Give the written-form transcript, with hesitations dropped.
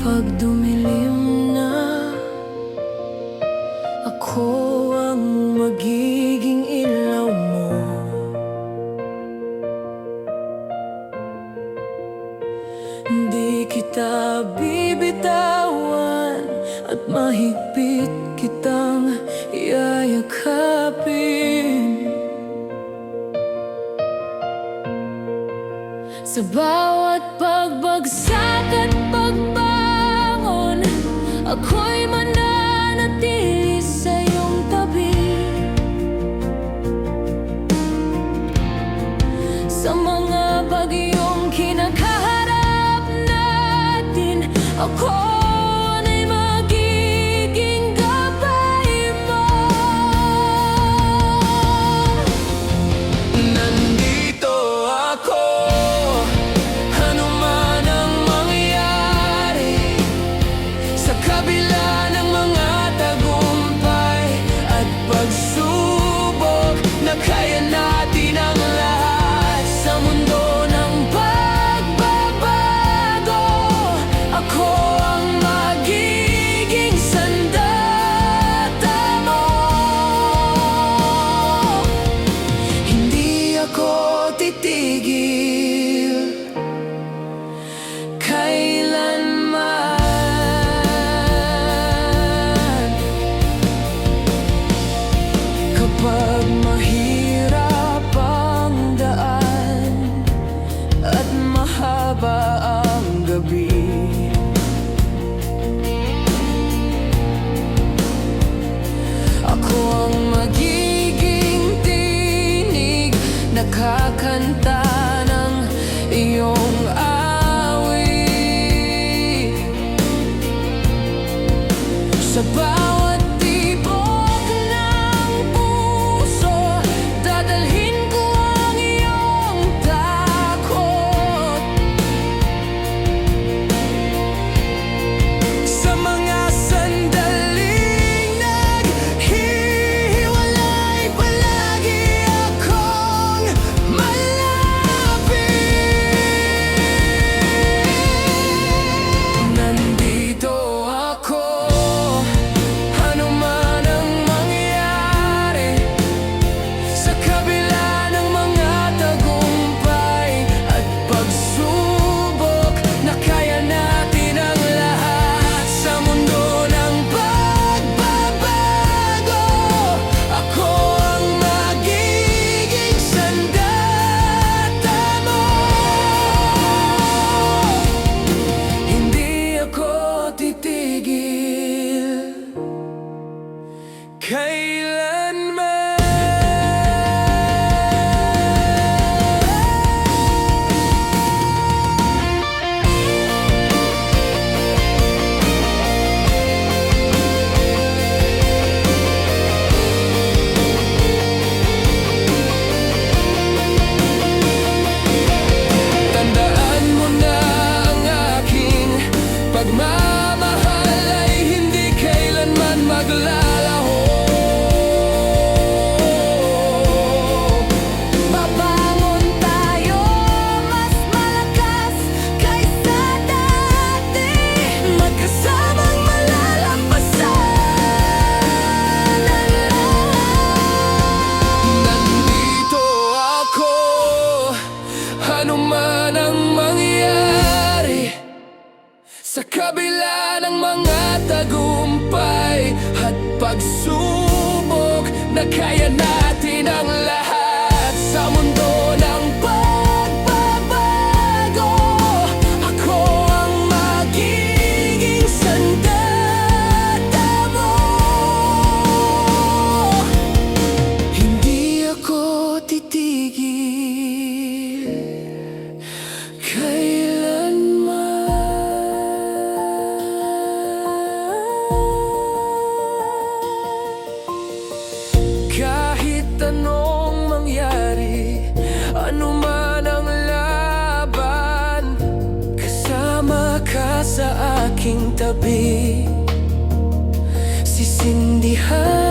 Kapag dumilim na, ako ang magiging ilaw mo. Hindi kita bibitawan at mahigpit kitang yayakapin. Sa bawat pagbagsak at pagbangon, ako'y mananatili sa iyong tabi. Sa mga bagyong kinakaharap natin, ako ay magiging gabay mo. Nandito ako, ano man ang mangyari, sa kabila ng mga tagumpay at pagsubok na kaya natin ang lahat. Sa mundo ng pagbabago, ako ang magiging sandata mo. Hindi ako titigil kailanman. Kapag mahirap ang daan at mahaba ang gabi, ako ang magiging tinig na kakanta ng iyong awit. Sa bawat tibok ng puso, dadalhin ko ang iyong takot. Sa mga sandaling naghihiwalay, palagi akong malapit. Nandito ako, ano man ang mangyari, sa kabila ng mga tagumpay at pagsubok na kaya natin ang lahat. Sa mundo ng pagbabago, ako ang magiging sandata mo. Hindi ako titigil kailanman. Tandaan mo na ang aking pagmamahal ay hindi kailanman maglalaho. Babangon tayo mas malakas kaysa dati, magkasamang malalampasan ang lahat. Nandito ako, ano man ang mangyari, sa kabila ng mga tagumpay at pagsubok na kaya natin ang lahat. Sa mundo ng pagbabago, ako ang magiging sandata mo. Hindi ako titigil kailanman. Kahit anong mangyari, ano man ang laban, kasama ka sa aking tabi. Sisindihan